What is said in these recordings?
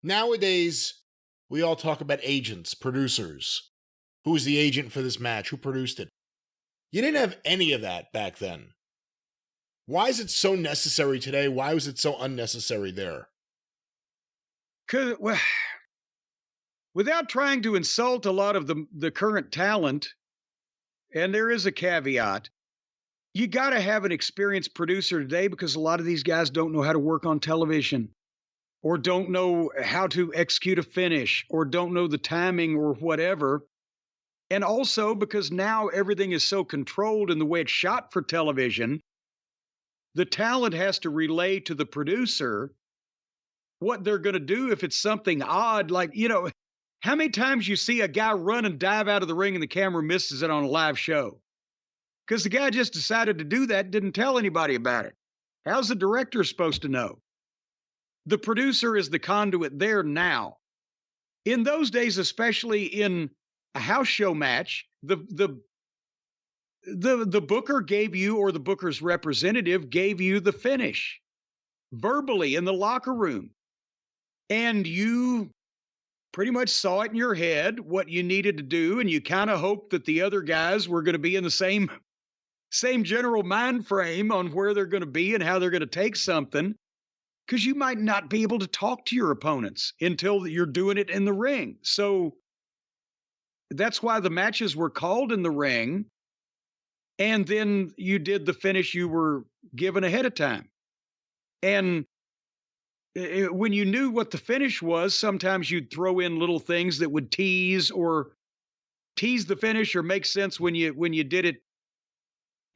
Nowadays, we all talk about agents, producers. Who was the agent for this match? Who produced it? You didn't have any of that back then. Why is it so necessary today? Why was it so unnecessary there? Because, well, without trying to insult a lot of the current talent, and there is a caveat, you got to have an experienced producer today because a lot of these guys don't know how to work on television or don't know how to execute a finish or don't know the timing or whatever. And also because now everything is so controlled in the way it's shot for television, the talent has to relay to the producer what they're going to do if it's something odd. Like, how many times you see a guy run and dive out of the ring and the camera misses it on a live show? Because the guy just decided to do that, didn't tell anybody about it. How's the director supposed to know? The producer is the conduit there now. In those days, especially in a house show match, the booker gave you, or the booker's representative gave you the finish verbally in the locker room. And you pretty much saw it in your head, what you needed to do, and you kind of hoped that the other guys were going to be in the same general mind frame on where they're going to be and how they're going to take something, because you might not be able to talk to your opponents until you're doing it in the ring. So that's why the matches were called in the ring, and then you did the finish you were given ahead of time. And when you knew what the finish was, sometimes you'd throw in little things that would tease the finish or make sense when you did it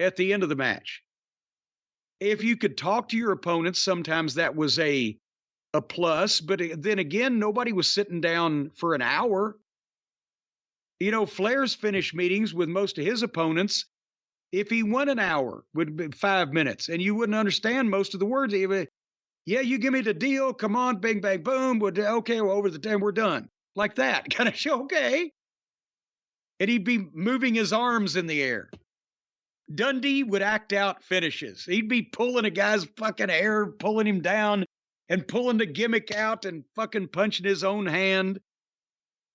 at the end of the match. If you could talk to your opponents, sometimes that was a plus, but then again, nobody was sitting down for an hour. Flair's finish meetings with most of his opponents, if he won an hour, would be 5 minutes, and you wouldn't understand most of the words. Yeah, you give me the deal. Come on, bing, bang, boom. Okay, we're over the time. We're done. Like that. Kind of show, okay. And he'd be moving his arms in the air. Dundee would act out finishes. He'd be pulling a guy's fucking hair, pulling him down, and pulling the gimmick out and fucking punching his own hand.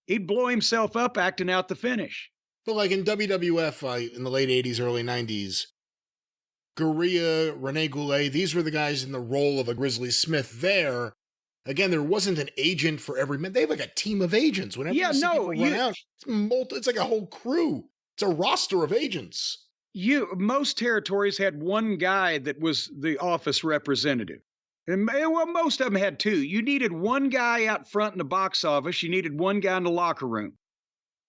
He'd blow himself up acting out the finish. But like in WWF in the late 80s, early 90s, Gurria, Rene Goulet, these were the guys in the role of a Grizzly Smith there. Again, there wasn't an agent for every man. They have like a team of agents. Whenever you see people run out, it's like a whole crew. It's a roster of agents. Most territories had one guy that was the office representative. And well, most of them had two. You needed one guy out front in the box office. You needed one guy in the locker room.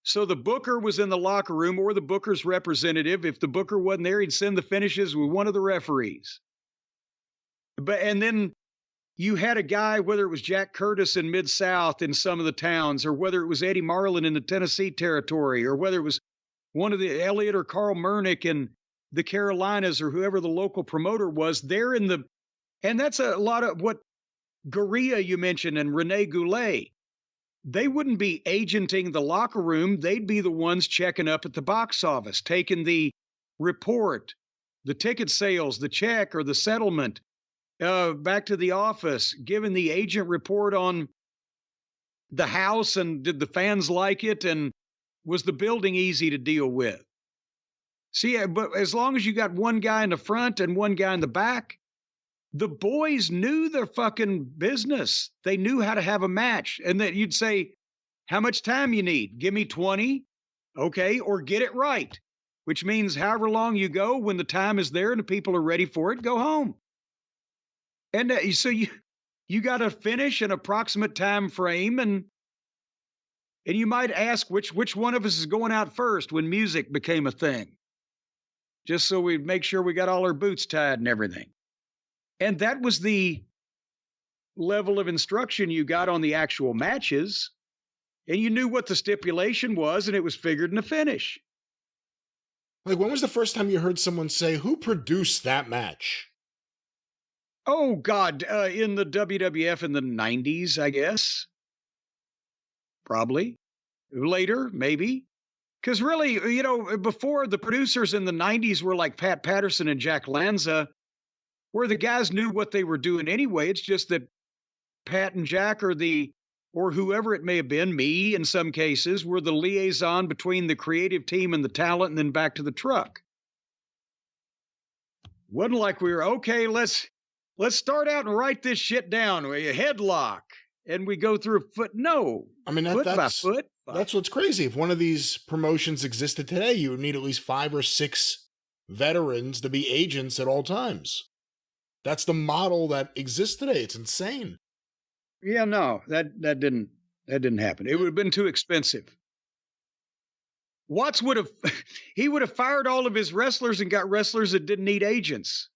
So the booker was in the locker room, or the booker's representative. If the booker wasn't there, he'd send the finishes with one of the referees. And then you had a guy, whether it was Jack Curtis in Mid-South in some of the towns, or whether it was Eddie Marlin in the Tennessee territory, or whether it was one of the Elliott or Carl Mernick in the Carolinas, or whoever the local promoter was there and that's a lot of what Gurria you mentioned and Rene Goulet. They wouldn't be agenting the locker room. They'd be the ones checking up at the box office, taking the report, the ticket sales, the check or the settlement, back to the office, giving the agent report on the house and did the fans like it and was the building easy to deal with. See, but as long as you got one guy in the front and one guy in the back, the boys knew their fucking business. They knew how to have a match. And that you'd say, how much time you need? Give me 20. Okay. Or get it right, which means however long you go, when the time is there and the people are ready for it, go home. And so you got to finish an approximate time frame. And you might ask which one of us is going out first when music became a thing, just so we make sure we got all our boots tied and everything. And that was the level of instruction you got on the actual matches. And you knew what the stipulation was, and it was figured in the finish. Like, when was the first time you heard someone say, who produced that match? Oh, God, in the WWF in the 90s, I guess. Probably. Later, maybe. Because really, before, the producers in the 90s were like Pat Patterson and Jack Lanza, where the guys knew what they were doing anyway. It's just that Pat and Jack are the or whoever it may have been, me in some cases, were the liaison between the creative team and the talent and then back to the truck. Wasn't like we were, okay, let's start out and write this shit down. We headlock and we go through a foot. No. I mean, foot by that's foot. That's what's crazy. If one of these promotions existed today, you would need at least 5 or 6 veterans to be agents at all times. That's the model that exists today. It's insane. Yeah, no, that didn't happen. It would have been too expensive. Watts would have fired all of his wrestlers and got wrestlers that didn't need agents.